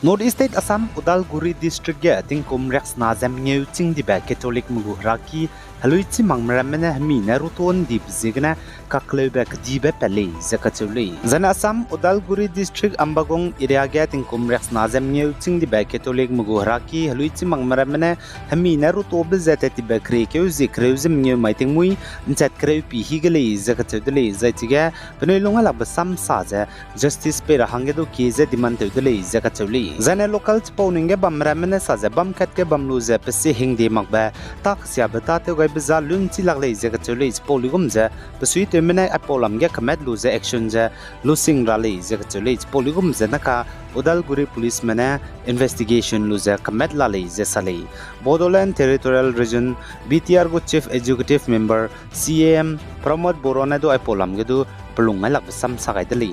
North East State Assam Udalguri District ge tingkum rex na zem ngeu ching di ba Catholic mugu raki halui chi mangmramena mi na ruton di bzigna kakleba kdibe pele zakachuli zana Assam Udalguri District Ambagong area ge tingkum rex na zem ngeu ching di ba Catholic mugu raki halui chi mangmramena mi na ruto bzate ti ba kre ke zikre zem ngeu maiting mui nchat kre pi higele zakachuli zaitiga penoi longa la basam sa ja justice pe rahange do ki ze demand tedele zakachuli Zane local spawning bamramene saze bam kat ke bamlu ze pesi hingdi makba tak sia bata te gai biza lun chi lagle ze ka chule spoligum ze pesui te mena apolam ge kamet lu ze action ze losing rally ze ka chule spoligum ze naka Udalguri police mena investigation lu ze kamet lale ze sale Bodoland Territorial Region BTR go chief executive member CAM Pramod Borona do apolam ge do pelungai lak sam sagai dali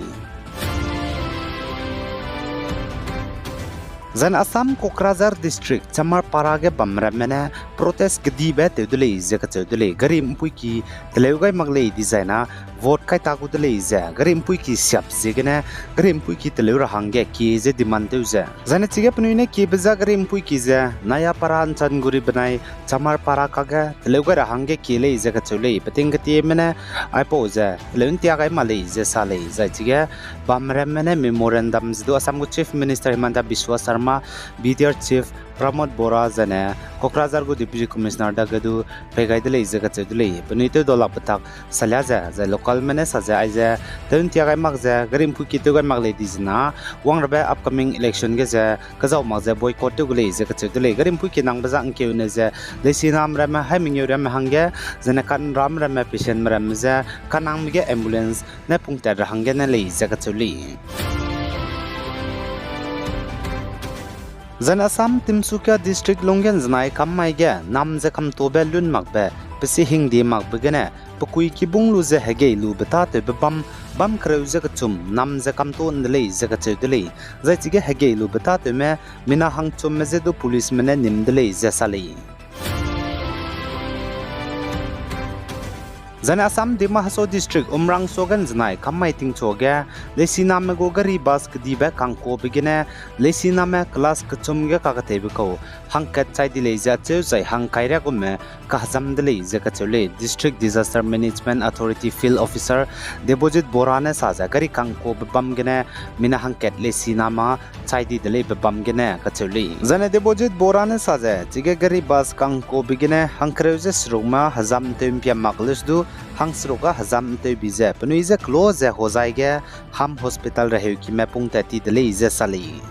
Zan Assam Kokrajhar District Chamar Parage Bamramena protest gdibe tedule zakatedule garim puiki teleugai magle designa vote kai tagudule za garim puiki siap zegena garim puiki teleura hange ki ze demand teuza zane chige pnuine ki beza garim puiki za naya paran changuri banai Chamar Para kaga teleugai hange ki le zakatule patingati mena aipoza leuntia gai male ze sale za chige Bamramena memorandum do Assam Chief Minister Himanta Biswa Sharma BTR Chief Pramod Bora Zane Kokrajhar go Deputy Commissioner Dagadu Pegaidele Zakachedule Benito Dola Patak Salaza the local menace za aiza Tentia Magza Garim Pukito Magle Dizna Wangrabe upcoming election Gaza Kazao Magza boycott to Gule Zakachedule Garim Pukinang Bazan Kuneza Lesinam Rama Haming Ram Hanga Zanakan Ram Rama Pishan Ramza Kanang ambulance Nepungta Hangana Zakachuli Zan Assam Timsukia District Longen Znai Kamaiga Namza Kam Tobelun Magbe Pesi Hingdi Magbegane Pukui Kibung Luze Hege Lu Betate Bam Bam Kreuzakum Namza Kamto Ndele Zakatudele Zaitiga Hege Lu Betate Me Mina Hang Tum Mezedo policemen Nimdele Zasali Zan Assam Dimahaso District Umrang Sogan Znai Kamai Ting Choga Lesina Megogari Bask Diba Kanko Begine Lesina Me Class Kutumga Kakatebiko Hankat Chai Dileza Zai Hankaira Gume Kahzam Dele Zakatule District Disaster Management Authority Field Officer Deposit Borane Saza Gari Kanko Bamgene Mina Hanket Lesina Ma Chai Dile Bamgene Katuli Zana Deposit Borane Saza Tigagari Bas Kanko Begine Hankreuses Ruma Hazam Tempia Maglisdu Hangsroga Hazam te bize Penuize close Hozaige Ham Hospital Rehuki Mapung Tati Dele Sali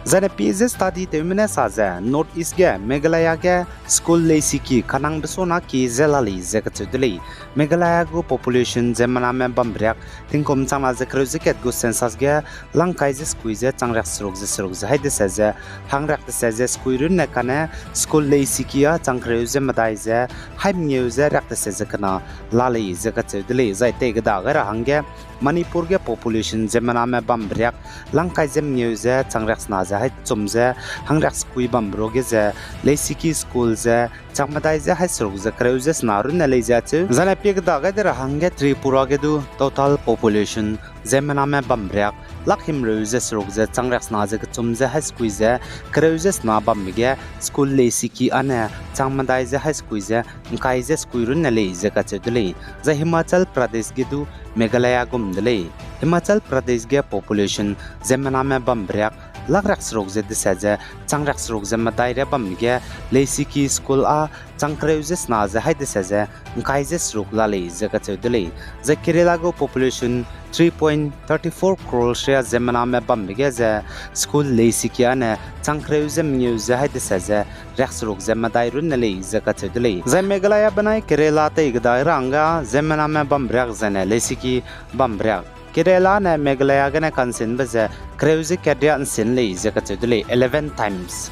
Zane PZ study temine saza North East ge Meghalaya ge school leisiki kanang besona ki zelali zakatudeli Meghalaya go population zemana me bambriak tingkom changna zakruzeket go census ge langkai je squeeze changrak srok je haide saza hangrak saza squirun ne kana school leisiki ya changkreuze madai je haim nyeuze rak saza kana lali zakatudeli zaite ge da gara hange Manipur ge population zemana me bambriak langkai jem nyeuze changrak snaza hai chumze hangrak skui bambro ge je leisiki school je changmadai je hai srok je kreuze snarun ne leja chu zana pek da ga der hange Tripura ge du total population zemana me bambriak lakhim reuze srok je changrak snaza ge chumze hai skui je kreuze sna bam ge school leisiki ane changmadai je hai skui je kai je skui run ne leja ka chedle je Himachal Pradesh ge du Meghalaya gumdele Himachal Pradesh ge population zemana me bambriak lagrak srok je disaja changrak srok je madai re bam ge leisiki school a changkreuze sna je hai disaja kai je srok la le je ka chedle je Kerala go population 3.34 crore share zemana me bam ge je school leisiki ane changkreuze mneu je hai disaja rak srok je madai run le je ka chedle je Meghalaya banai Kerala te gdai ranga zemana me bambriak zane leisiki bambriak Kerala ne Meghalaya gane kansin baze kreuze kadya ansin le je ka chedle 11 times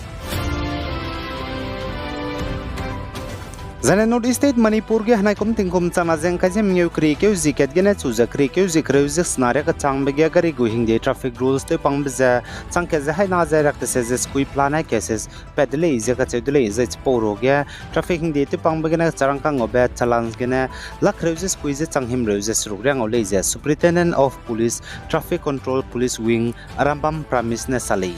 Zane North State Manipur ge hanai kum tingkum chana jeng ka jem nyu kri ke ziket ge na chu za kri ke zikre zik snare ka chang be ge gari go hing de traffic rules te pang bza chang ke za hai na za rak te se skui plana cases pedle ze ka chedle ze poro ge traffic hing de te pang be ge na charang ka ngobe challenge ge na lakre ze skui ze chang him re ze sruk rang ole ze superintendent of police traffic control police wing arambam promise na sali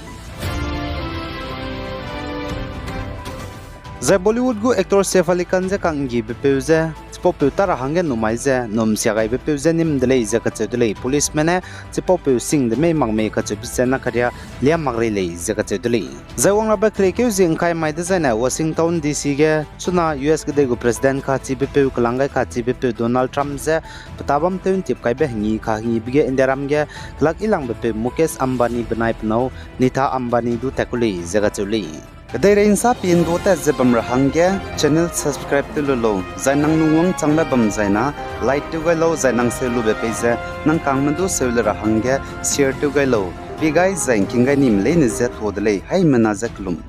Zai Bollywood gu actor Saif Ali Khan ze kangi bepeuze Chipopu tara hange numai ze nom siagai bepeuze nim dele ze ka chedele policeman e Chipopu sing de me mang me ka chebse na kharia liam magre le ze ka chedele Zai wang ba kre ke zing kai mai de zana Washington DC ge chuna US ge de gu president ka chi bepeu kalangai ka chi bepeu Donald Trump ze patabam teun tip kai be ngi kha ngi bige indiaram ge lak ilang bepeu Mukesh Ambani banai pno Nitha Ambani du takuli ze ka chuli Kadai rain sa pin do ta zebam rahangya channel subscribe to lo zainang nuwang changla bam zaina like to galo zainang selu be page nang kangmandu selu rahangya share to galo bi guys zain kinga nim le ne zet hodle hai mana zaklum